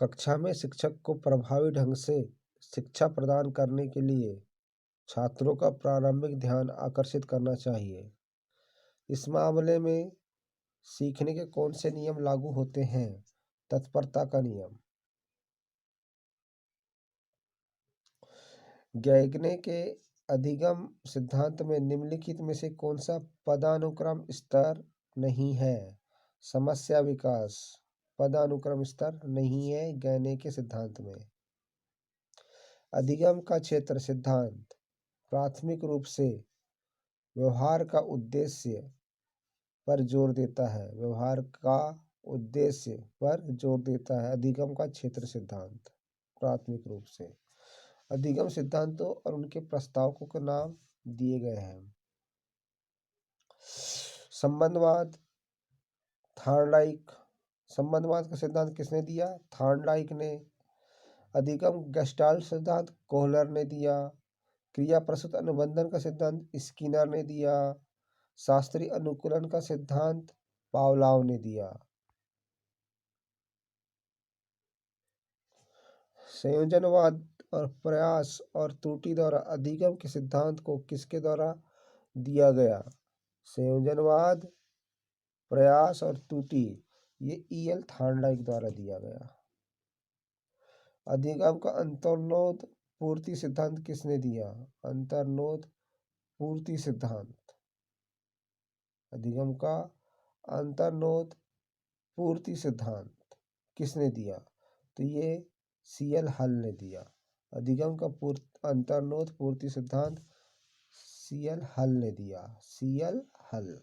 कक्षा में शिक्षक को प्रभावी ढंग से शिक्षा प्रदान करने के लिए छात्रों का प्रारंभिक ध्यान आकर्षित करना चाहिए। इस मामले में सीखने के कौन से नियम लागू होते हैं? तत्परता का नियम। गैगने के अधिगम सिद्धांत में निम्नलिखित में से कौन सा पदानुक्रम स्तर नहीं है? समस्या विकास पदानुक्रम स्तर नहीं है गैने के सिद्धांत में। अधिगम का क्षेत्र सिद्धांत प्राथमिक रूप से व्यवहार का उद्देश्य पर जोर देता है। व्यवहार का उद्देश्य पर जोर देता है। अधिगम का क्षेत्र सिद्धांत प्राथमिक रूप से। अधिगम सिद्धांतों और उनके प्रस्तावकों के नाम दिए गए हैं। संबंधवाद थॉर्नडाइक। संबंधवाद का सिद्धांत किसने दिया? थॉर्नडाइक ने। अधिगम गेस्टाल्ट सिद्धांत कोहलर ने दिया। क्रिया प्रसूत अनुबंधन का सिद्धांत स्किनर ने दिया। शास्त्रीय अनुकूलन का सिद्धांत पावलोव ने दिया। संयोजनवाद और प्रयास और त्रुटि द्वारा अधिगम के सिद्धांत को किसके द्वारा दिया गया? संयोजनवाद, प्रयास और त्रुटि ये E.L. थॉर्नडाइक द्वारा दिया गया। अधिगम का अंतर्नोद पूर्ति सिद्धांत किसने दिया? अंतर्नोद पूर्ति सिद्धांत। अधिगम का अंतर्नोद पूर्ति सिद्धांत किसने दिया? तो ये C.L. हल ने दिया। अधिगम का अंतर्नोद पूर्ति सिद्धांत C.L. हल ने दिया। C.L. हल।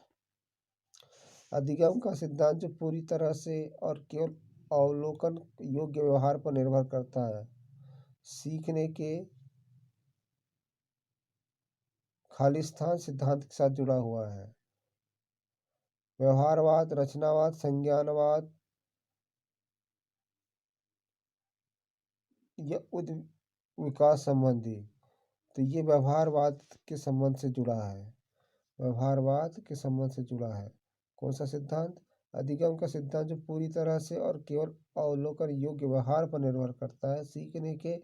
अधिगम का सिद्धांत जो पूरी तरह से और केवल अवलोकन योग्य व्यवहार पर निर्भर करता है, सीखने के खालिस्तान सिद्धांत के साथ जुड़ा हुआ है। व्यवहारवाद, रचनावाद, संज्ञानवाद या उद विकास संबंधी, तो ये व्यवहारवाद के संबंध से जुड़ा है। व्यवहारवाद के संबंध से जुड़ा है। कौन सा सिद्धांत? अधिगम का सिद्धांत जो पूरी तरह से और केवल अवलोकन योग्य व्यवहार पर निर्भर करता है, सीखने के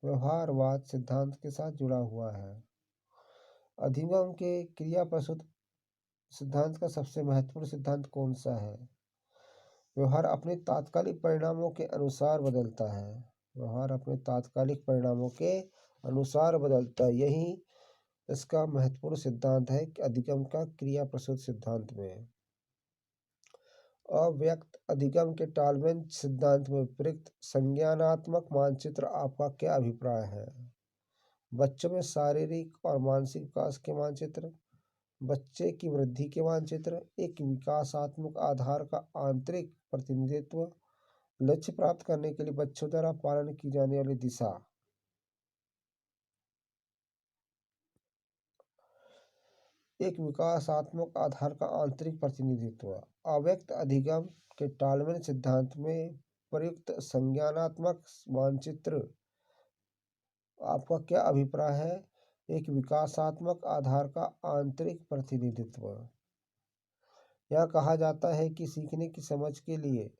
व्यवहारवाद सिद्धांत के साथ जुड़ा हुआ है। अधिगम के क्रिया प्रसूत सिद्धांत का सबसे महत्वपूर्ण सिद्धांत कौन सा है? व्यवहार अपने तात्कालिक परिणामों के अनुसार बदलता है। व्यवहार अपने तात्कालिक परिणामों के अनुसार बदलता है। यही इसका महत्वपूर्ण सिद्धांत है अधिगम का क्रिया प्रसूत सिद्धांत में। अव्यक्त अधिगम के टॉलमेंस सिद्धांत में प्रयुक्त संज्ञानात्मक मानचित्र आपका क्या अभिप्राय है? बच्चों में शारीरिक और मानसिक विकास के मानचित्र, बच्चे की वृद्धि के मानचित्र, एक विकासात्मक आधार का आंतरिक प्रतिनिधित्व, लक्ष्य प्राप्त करने के लिए बच्चों द्वारा पालन की जाने वाली दिशा। एक विकासात्मक आधार का आंतरिक प्रतिनिधित्व। अव्यक्त अधिगम के टॉलमेंस सिद्धांत में प्रयुक्त संज्ञानात्मक मानचित्र आपका क्या अभिप्राय है? एक विकासात्मक आधार का आंतरिक प्रतिनिधित्व। यह कहा जाता है कि सीखने की समझ के लिए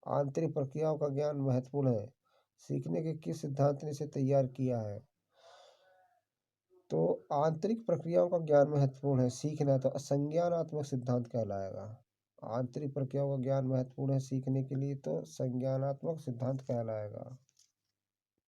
आंतरिक प्रक्रियाओं का ज्ञान महत्वपूर्ण है। सीखने के किस सिद्धांत ने इसे तैयार किया है? तो आंतरिक प्रक्रियाओं का ज्ञान महत्वपूर्ण है। सीखना तो संज्ञानात्मक सिद्धांत कहलाएगा। आंतरिक प्रक्रियाओं का ज्ञान महत्वपूर्ण है सीखने के लिए, तो संज्ञानात्मक सिद्धांत कहलाएगा।